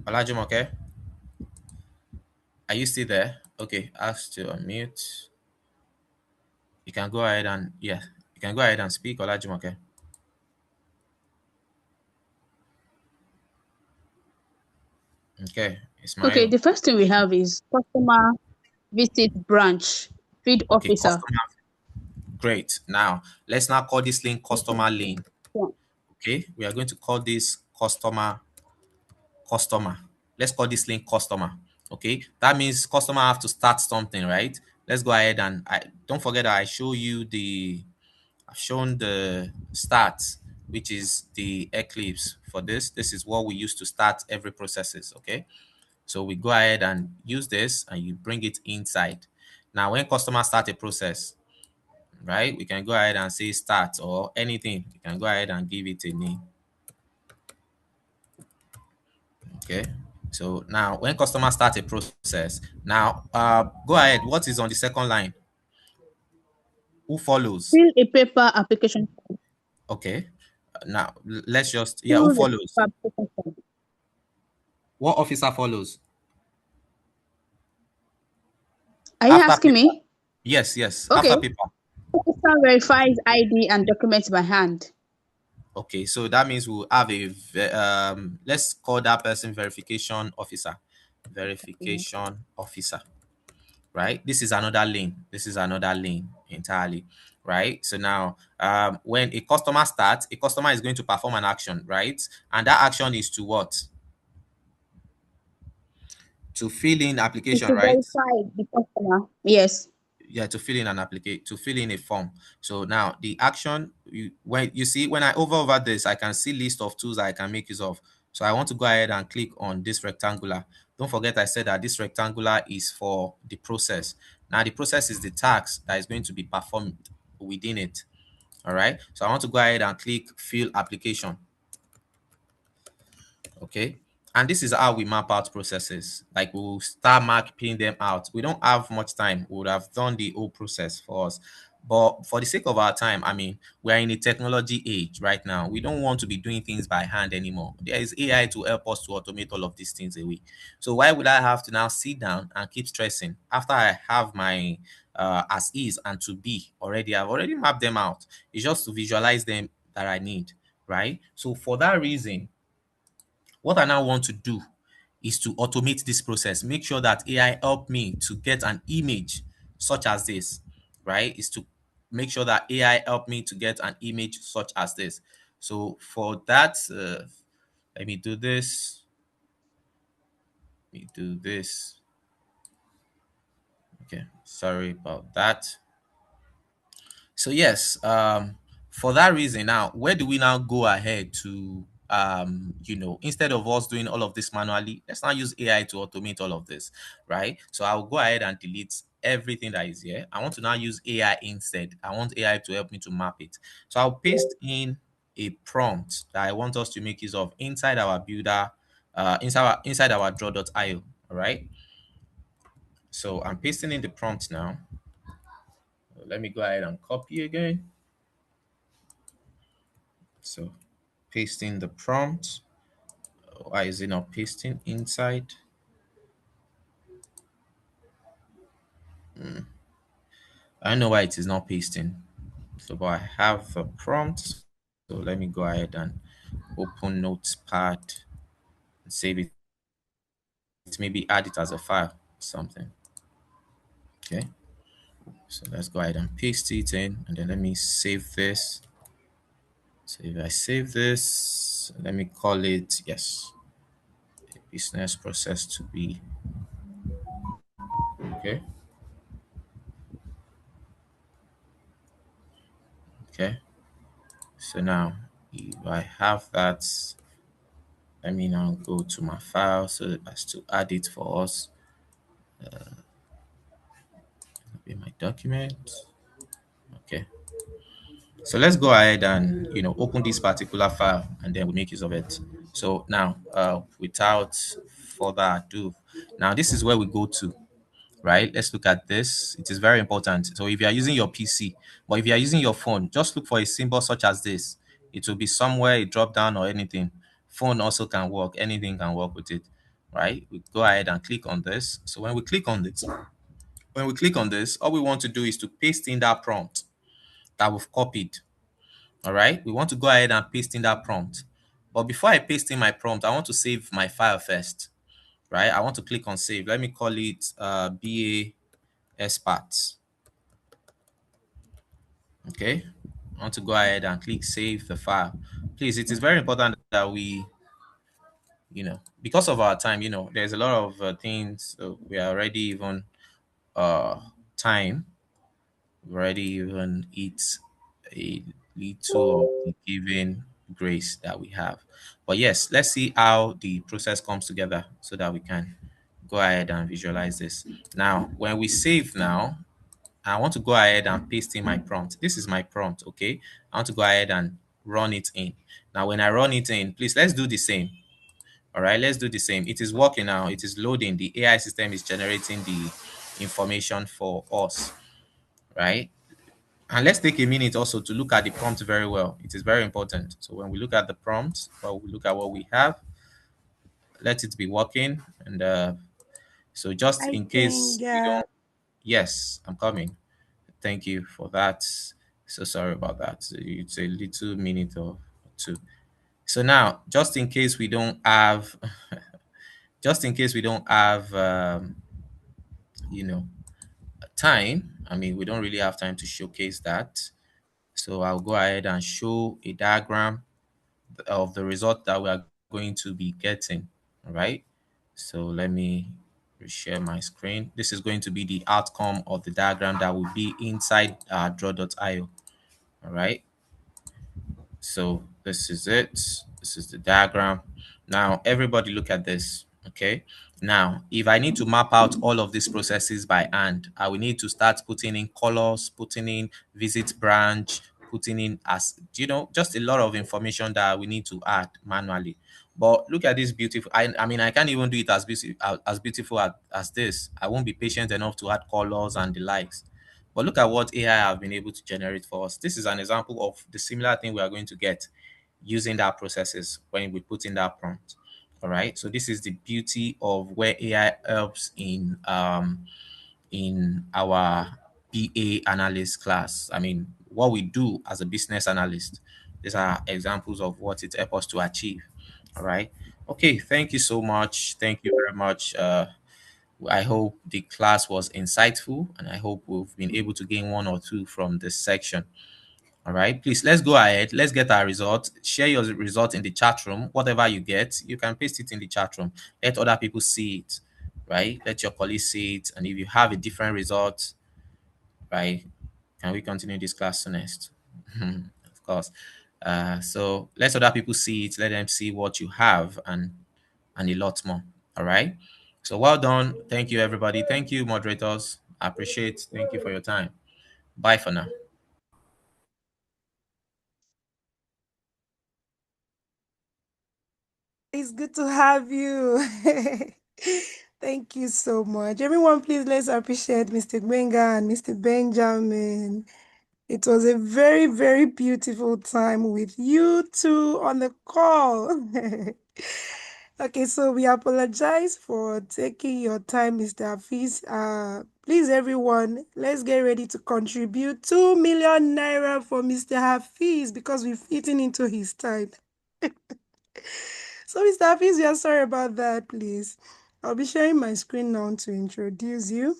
Olajumoke, are you still there? Okay, ask to unmute. You can go ahead and you can go ahead and speak, Olajumoke. Okay, Okay, Ismail. the first thing we have is customer visit branch feed Okay, officer. customer. Great. Now let's now call this lane customer lane. Yeah. Okay, we are going to call this customer. Let's call this link customer. Okay, that means customer have to start something, right? Let's go ahead and don't forget that I've shown the start which is the Eclipse for this. This is what we use to start every processes, okay? So we go ahead and use this and you bring it inside. Now, when customers start a process, right, we can go ahead and say start or anything. You can go ahead and give it a name. Okay. So now when customers start a process, now go ahead. What is on the second line? Who follows? Fill a paper application form. Okay. Now let's just, yeah, who Fill the follows? paper application form. What officer follows? Are you After asking paper. me? Yes, yes. Okay. After paper. Officer verifies ID and documents by hand. Okay, so that means we'll have let's call that person verification officer. Verification officer. Right? This is another lane. This is another lane entirely. Right? So now when a customer starts, a customer is going to perform an action, right? And that action is to what? To fill in Is application, to right? verify the customer. Yes. Yeah, to fill in an application, to fill in a form. So now the action, when you see, when I over this, I can see list of tools I can make use of. So I want to go ahead and click on this rectangular. Don't forget I said that this rectangular is for the process. Now the process is the task that is going to be performed within it. All right, so I want to go ahead and click fill application. Okay, and this is how we map out processes. Like we'll start mapping them out. We don't have much time. We would have done the whole process for us, but for the sake of our time, I mean, we're in a technology age right now. We don't want to be doing things by hand anymore. There is AI to help us to automate all of these things away. So why would I have to now sit down and keep stressing after I have my as is and to be already? I've already mapped them out. It's just to visualize them that I need, right? So for that reason, what I now want to do is to automate this process, make sure that AI help me to get an image such as this, right? Is to make sure that AI help me to get an image such as this. So for that, let me do this. Let me do this. Okay, sorry about that. So yes, for that reason, now where do we now go ahead to instead of us doing all of this manually, let's now use AI to automate all of this, right? So I'll go ahead and delete everything that is here. I want to now use AI instead. I want AI to help me to map it. So I'll paste in a prompt that I want us to make use of inside our builder, inside our draw.io. All right. So I'm pasting in the prompt now. Let me go ahead and copy again. So pasting the prompt. Why is it not pasting inside? I don't know why it is not pasting. So, but I have a prompt. So let me go ahead and open Notepad and save it. Maybe add it as a file, something. Okay. So let's go ahead and paste it in, and then let me save this. So if I save this, let me call it, yes, business process to be. Okay. Okay. So now if I have that, let me now go to my file so as to add it for us in my document. Okay. So let's go ahead and open this particular file and then we make use of it. So now without further ado, now this is where we go to, right? Let's look at this. It is very important. So if you are using your PC, but if you are using your phone, just look for a symbol such as this. It will be somewhere, a drop down or anything. Phone also can work, anything can work with it, right? We go ahead and click on this. So when we click on this, all we want to do is to paste in that prompt that we've copied. All right, we want to go ahead and paste in that prompt. But before I paste in my prompt, I want to save my file first, right? I want to click on save. Let me call it BA Experts. Okay, I want to go ahead and click save the file. Please, it is very important that we, because of our time, there's a lot of things. We are already even time. We already even eat a little of the given grace that we have. But yes, let's see how the process comes together so that we can go ahead and visualize this. Now, when we save now, I want to go ahead and paste in my prompt. This is my prompt, okay? I want to go ahead and run it in. Now, when I run it in, please, let's do the same. All right, let's do the same. It is working now. It is loading. The AI system is generating the information for us, right? And let's take a minute also to look at the prompt very well. It is very important. So when we look at the prompt, or we look at what we have, let it be working. And so just I in case think, we don't, yes, I'm coming. Thank you for that. So sorry about that. It's a little minute or two. So now, just in case we don't have, just in case we don't have, you know, time. I mean, we don't really have time to showcase that. So I'll go ahead and show a diagram of the result that we are going to be getting. All right. So let me share my screen. This is going to be the outcome of the diagram that will be inside draw.io. All right. So this is it. This is the diagram. Now, everybody look at this. Okay. Now, if I need to map out all of these processes by hand, I will need to start putting in colors, putting in visit branch, putting in as just a lot of information that we need to add manually. But look at this beautiful. I mean, I can't even do it as beautiful as this. I won't be patient enough to add colors and the likes. But look at what AI have been able to generate for us. This is an example of the similar thing we are going to get using that processes when we put in that prompt. All right. So this is the beauty of where AI helps in our BA analyst class. I mean, what we do as a business analyst. These are examples of what it helps us to achieve. All right. Okay. Thank you so much. Thank you very much. I hope the class was insightful and I hope we've been able to gain one or two from this section. All right, please let's go ahead. Let's get our result. Share your result in the chat room. Whatever you get, you can paste it in the chat room. Let other people see it, right? Let your colleagues see it. And if you have a different result, right, can we continue this class next? Of course. So let other people see it. Let them see what you have and a lot more. All right. So well done. Thank you, everybody. Thank you, moderators. I appreciate. Thank you for your time. Bye for now. it's good to have you. Thank you so much. Everyone, please let's appreciate Mr. Gbenga and Mr. Benjamin. It was a very, very beautiful time with you two on the call. Okay, so we apologize for taking your time, Mr. Hafiz. Please, everyone, let's get ready to contribute 2 million naira for Mr. Hafiz because we've eaten into his time. So, Mr. Hafiz, we are sorry about that, please. I'll be sharing my screen now to introduce you.